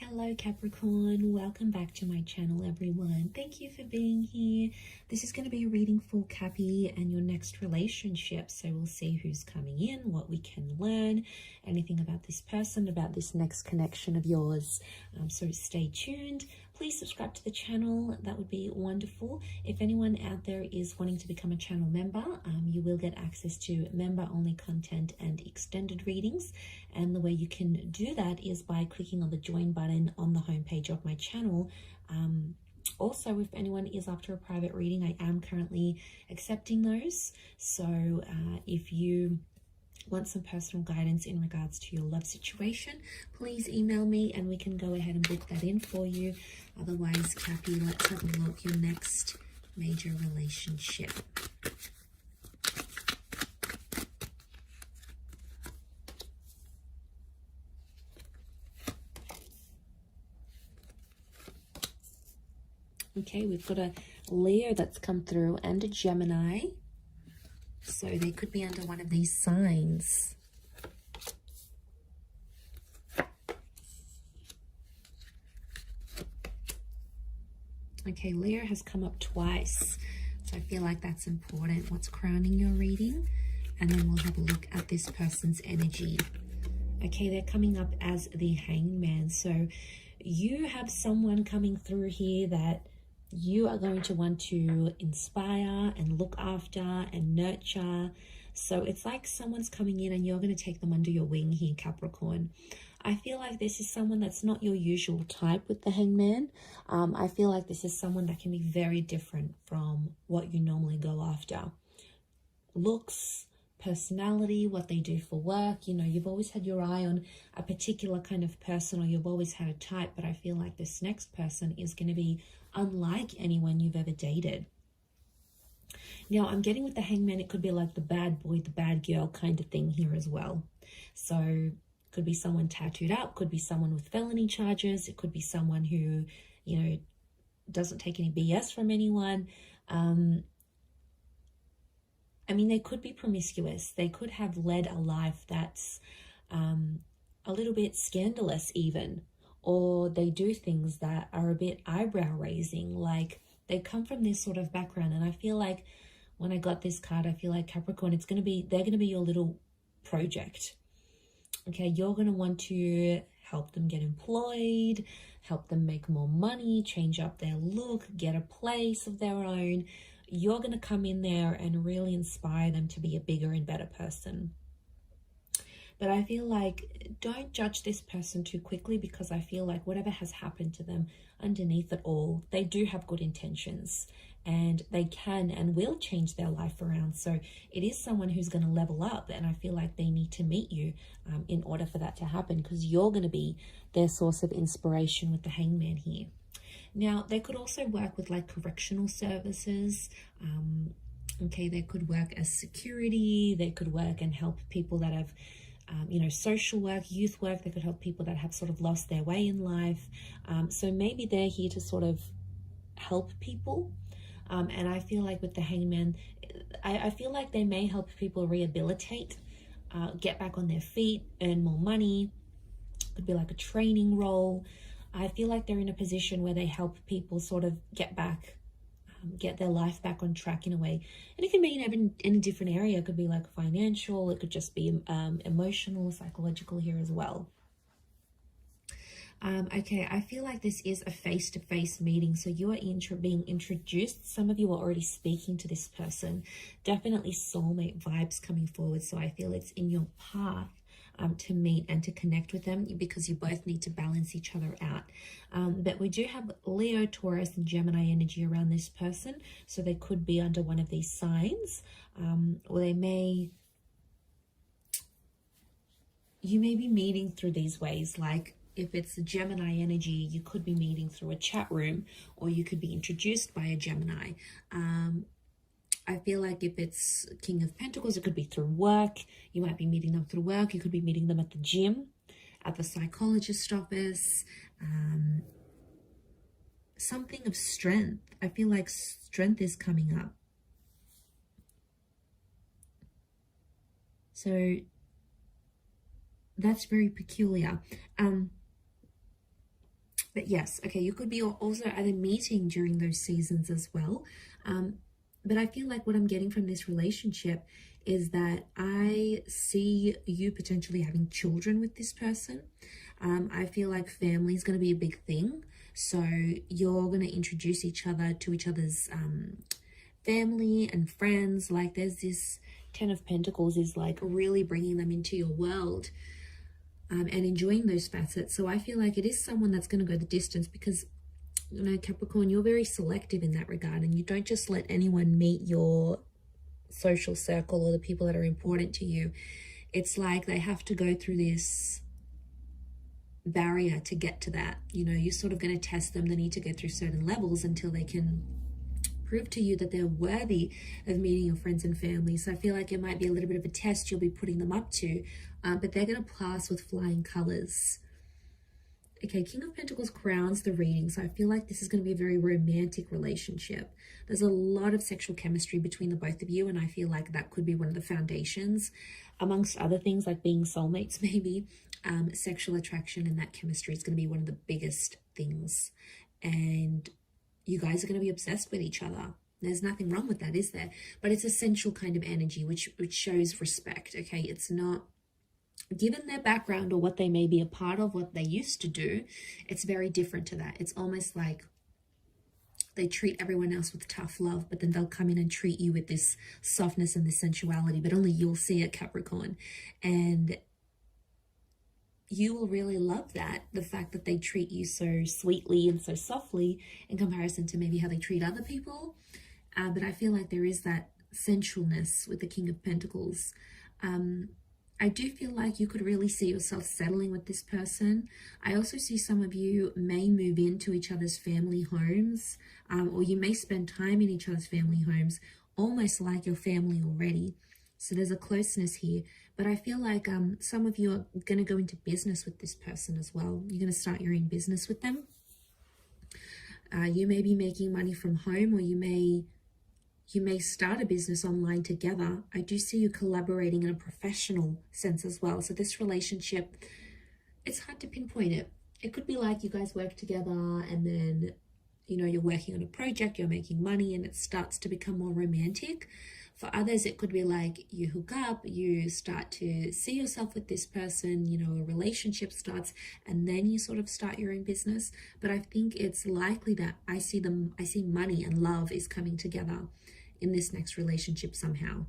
Hello Capricorn, welcome back to my channel everyone. Thank you for being here. This is going to be a reading for Cappy and your next relationship. So we'll see who's coming in, what we can learn, anything about this person, about this next connection of yours. So stay tuned. Please subscribe to the channel. That would be wonderful. If anyone out there is wanting to become a channel member, you will get access to member-only content and extended readings. And the way you can do that is by clicking on the join button on the homepage of my channel. Also, if anyone is after a private reading, I am currently accepting those. So if you want some personal guidance in regards to your love situation, please email me and we can go ahead and book that in for you. Otherwise, Cappy, let's have a look. Your next major relationship. Okay, we've got a Leo that's come through and a Gemini. So they could be under one of these signs. Okay, Leo has come up twice. So I feel like that's important. What's crowning your reading? And then we'll have a look at this person's energy. Okay, they're coming up as the Hangman. So you have someone coming through here that you are going to want to inspire and look after and nurture. So it's like someone's coming in and you're going to take them under your wing here, Capricorn. I feel like this is someone that's not your usual type with the Hangman. I feel like this is someone that can be very different from what you normally go after. Looks, personality, what they do for work. You know, you've always had your eye on a particular kind of person, or you've always had a type, but I feel like this next person is going to be unlike anyone you've ever dated. Now, I'm getting with the Hangman, it could be like the bad boy, the bad girl kind of thing here as well. So could be someone tattooed up, could be someone with felony charges, it could be someone who, you know, doesn't take any BS from anyone. I mean, they could be promiscuous. They could have led a life that's a little bit scandalous even. Or they do things that are a bit eyebrow raising, like they come from this sort of background. And I feel like when I got this card, I feel like Capricorn, they're going to be your little project. Okay, you're going to want to help them get employed, help them make more money, change up their look, get a place of their own. You're going to come in there and really inspire them to be a bigger and better person. But I feel like don't judge this person too quickly, because I feel like whatever has happened to them, underneath it all, they do have good intentions and they can and will change their life around. So it is someone who's going to level up, and I feel like they need to meet you in order for that to happen, because you're going to be their source of inspiration with the Hangman here. Now, they could also work with like correctional services. Okay, they could work as security. They could work and help people that have you know, social work, youth work. They could help people that have sort of lost their way in life. So maybe they're here to sort of help people. And I feel like with the Hangman, I feel like they may help people rehabilitate, get back on their feet, earn more money. Could be like a training role. I feel like they're in a position where they help people sort of get back, get their life back on track in a way. And it can be in any different area. It could be like financial, it could just be emotional, psychological here as well. Okay, I feel like this is a face-to-face meeting. So you are being introduced. Some of you are already speaking to this person. Definitely soulmate vibes coming forward. So I feel it's in your path to meet and to connect with them, because you both need to balance each other out. But we do have Leo, Taurus, and Gemini energy around this person. So they could be under one of these signs, or you may be meeting through these ways. Like if it's a Gemini energy, you could be meeting through a chat room, or you could be introduced by a Gemini. I feel like if it's King of Pentacles, it could be through work. You might be meeting them through work. You could be meeting them at the gym, at the psychologist office. Something of strength. I feel like strength is coming up. So that's very peculiar. But yes, okay, you could be also at a meeting during those seasons as well. But I feel like what I'm getting from this relationship is that I see you potentially having children with this person. I feel like family is going to be a big thing. So you're going to introduce each other to each other's family and friends. Like there's this 10 of Pentacles is like really bringing them into your world. And enjoying those facets. So I feel like it is someone that's going to go the distance because, you know, Capricorn, you're very selective in that regard, and you don't just let anyone meet your social circle or the people that are important to you. It's like they have to go through this barrier to get to that. You know, you're sort of going to test them. They need to go through certain levels until they can prove to you that they're worthy of meeting your friends and family. So I feel like it might be a little bit of a test you'll be putting them up to, but they're going to pass with flying colors. Okay, King of Pentacles crowns the reading. So I feel like this is going to be a very romantic relationship. There's a lot of sexual chemistry between the both of you, and I feel like that could be one of the foundations, amongst other things like being soulmates maybe. Sexual attraction and that chemistry is going to be one of the biggest things. And you guys are going to be obsessed with each other. There's nothing wrong with that, is there? But it's a sensual kind of energy, which shows respect, okay? It's not, given their background or what they may be a part of, what they used to do, it's very different to that. It's almost like they treat everyone else with tough love, but then they'll come in and treat you with this softness and this sensuality, but only you'll see it, Capricorn. And you will really love that, the fact that they treat you so sweetly and so softly in comparison to maybe how they treat other people. But I feel like there is that sensualness with the King of Pentacles. I do feel like you could really see yourself settling with this person. I also see some of you may move into each other's family homes, or you may spend time in each other's family homes, almost like your family already. So there's a closeness here. But I feel like some of you are going to go into business with this person as well. You're going to start your own business with them. You may be making money from home, or you may start a business online together. I do see you collaborating in a professional sense as well. So this relationship, it's hard to pinpoint it. It could be like you guys work together and then, you know, you're working on a project, you're making money, and it starts to become more romantic. For others, it could be like you hook up, you start to see yourself with this person, you know, a relationship starts, and then you sort of start your own business. But I think it's likely that I see money and love is coming together in this next relationship somehow.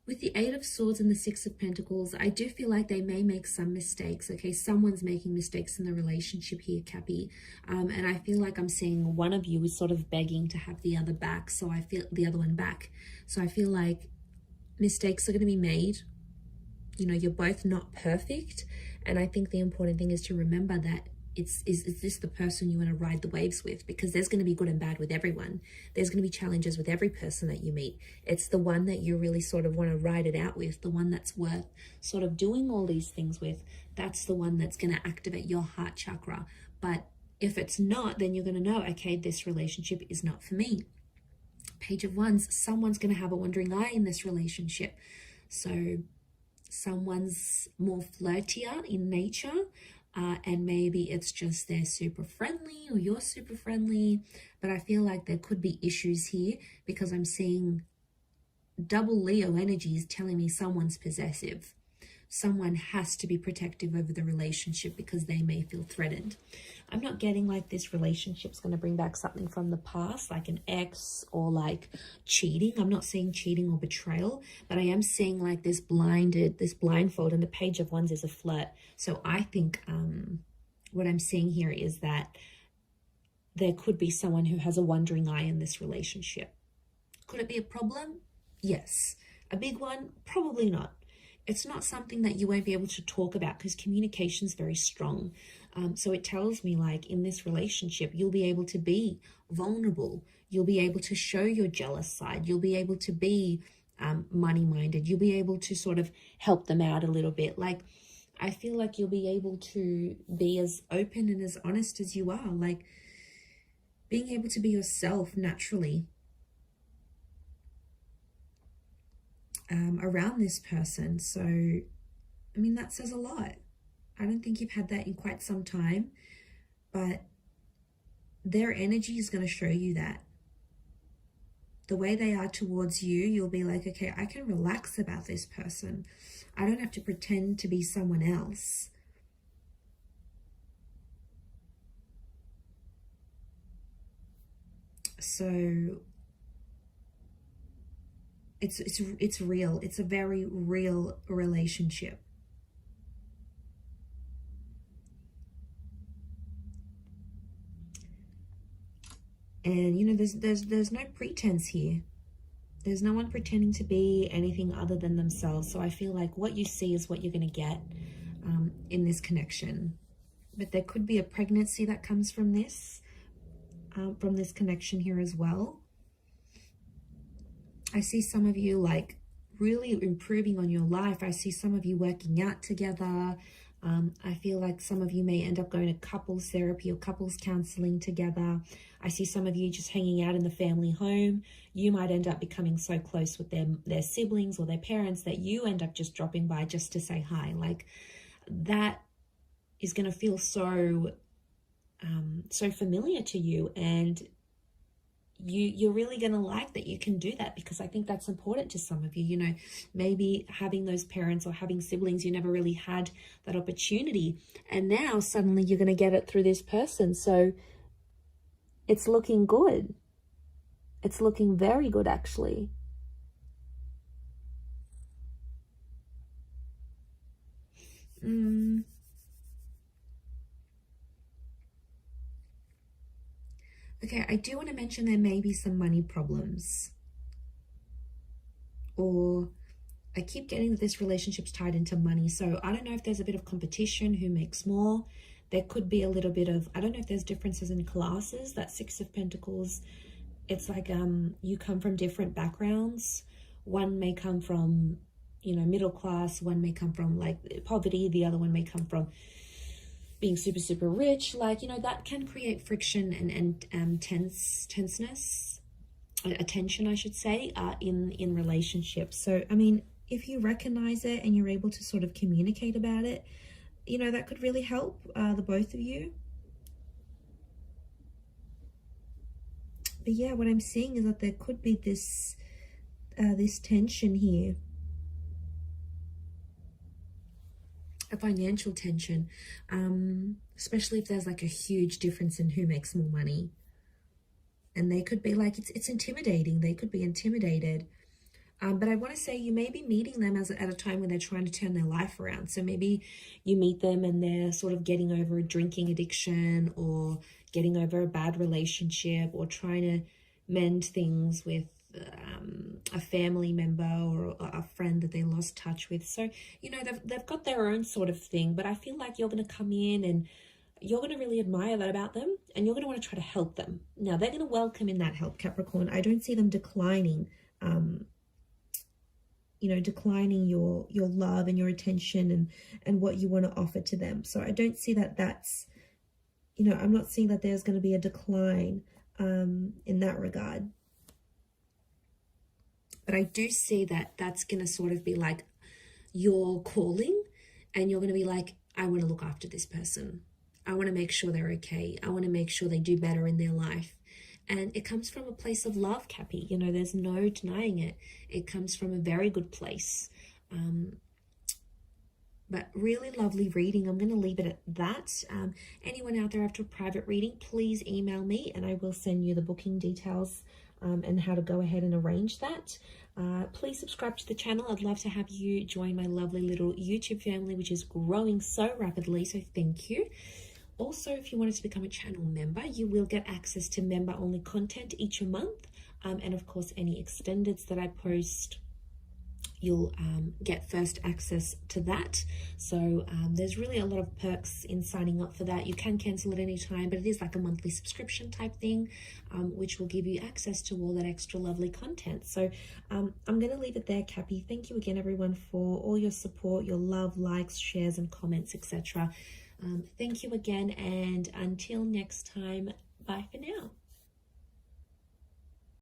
With the Eight of Swords and the Six of Pentacles, I do feel like they may make some mistakes, okay? Someone's making mistakes in the relationship here, Cappy. And I feel like I'm seeing one of you is sort of begging to have the other back, so I feel the other one back. So I feel like mistakes are going to be made. You know, you're both not perfect. And I think the important thing is to remember that is this the person you want to ride the waves with? Because there's going to be good and bad with everyone. There's going to be challenges with every person that you meet. It's the one that you really sort of want to ride it out with, the one that's worth sort of doing all these things with. That's the one that's going to activate your heart chakra. But if it's not, then you're going to know, okay, this relationship is not for me. Page of Wands, someone's going to have a wandering eye in this relationship. So someone's more flirtier in nature. And maybe it's just they're super friendly or you're super friendly. But I feel like there could be issues here because I'm seeing double Leo energies telling me someone's possessive. Someone has to be protective over the relationship because they may feel threatened. I'm not getting like this relationship's going to bring back something from the past, like an ex or like cheating. I'm not seeing cheating or betrayal, but I am seeing like this blindfold, and the Page of Wands is a flirt. So I think what I'm seeing here is that there could be someone who has a wandering eye in this relationship. Could it be a problem? Yes. A big one? Probably not. It's not something that you won't be able to talk about because communication is very strong. So it tells me like in this relationship, you'll be able to be vulnerable. You'll be able to show your jealous side. You'll be able to be money-minded. You'll be able to sort of help them out a little bit. Like, I feel like you'll be able to be as open and as honest as you are. Like, being able to be yourself naturally around this person. So I mean, that says a lot. I don't think you've had that in quite some time, but their energy is going to show you that. The way they are towards you, you'll be like, okay, I can relax about this person. I don't have to pretend to be someone else. So it's real. It's a very real relationship. And, you know, there's no pretense here. There's no one pretending to be anything other than themselves. So I feel like what you see is what you're going to get in this connection. But there could be a pregnancy that comes from this connection here as well. I see some of you like really improving on your life. I see some of you working out together. I feel like some of you may end up going to couples therapy or couples counseling together. I see some of you just hanging out in the family home. You might end up becoming so close with their siblings or their parents that you end up just dropping by just to say hi. Like, that is going to feel so familiar to you, and you're really going to like that you can do that, because I think that's important to some of you. You know, maybe having those parents or having siblings, you never really had that opportunity, and now suddenly you're going to get it through this person. So it's looking good. It's looking very good, actually. Okay, I do want to mention there may be some money problems. Or I keep getting that this relationship's tied into money. So I don't know if there's a bit of competition, who makes more. There could be a little bit of, I don't know if there's differences in classes. That Six of Pentacles, it's like you come from different backgrounds. One may come from, you know, middle class. One may come from like poverty. The other one may come from being super, super rich. Like, you know, that can create friction and tenseness, attention, I should say, in relationships. So, I mean, if you recognize it and you're able to sort of communicate about it, you know, that could really help the both of you. But yeah, what I'm seeing is that there could be this tension here. A financial tension, especially if there's like a huge difference in who makes more money. And they could be like, it's intimidating. They could be intimidated. But I want to say you may be meeting them at a time when they're trying to turn their life around. So maybe you meet them and they're sort of getting over a drinking addiction, or getting over a bad relationship, or trying to mend things with a family member or a friend that they lost touch with. So, you know, they've got their own sort of thing, but I feel like you're going to come in and you're going to really admire that about them, and you're going to want to try to help them. Now, they're going to welcome in that help, Capricorn. I don't see them declining, you know, declining your love and your attention and what you want to offer to them. So I don't see that that's, you know, I'm not seeing that there's going to be a decline in that regard. But I do see that that's going to sort of be like your calling, and you're going to be like, I want to look after this person. I want to make sure they're okay. I want to make sure they do better in their life. And it comes from a place of love, Cappy. You know, there's no denying it. It comes from a very good place. But really lovely reading. I'm going to leave it at that. Anyone out there after a private reading, please email me and I will send you the booking details and how to go ahead and arrange that. Please subscribe to the channel. I'd love to have you join my lovely little YouTube family, which is growing so rapidly. So thank you. Also, if you wanted to become a channel member, you will get access to member-only content each month. And of course, any extendeds that I post, you'll get first access to that. So there's really a lot of perks in signing up for that. You can cancel at any time, but it is like a monthly subscription type thing, which will give you access to all that extra lovely content. So I'm going to leave it there, Cappy. Thank you again, everyone, for all your support, your love, likes, shares, and comments, etc. Thank you again, and until next time, bye for now.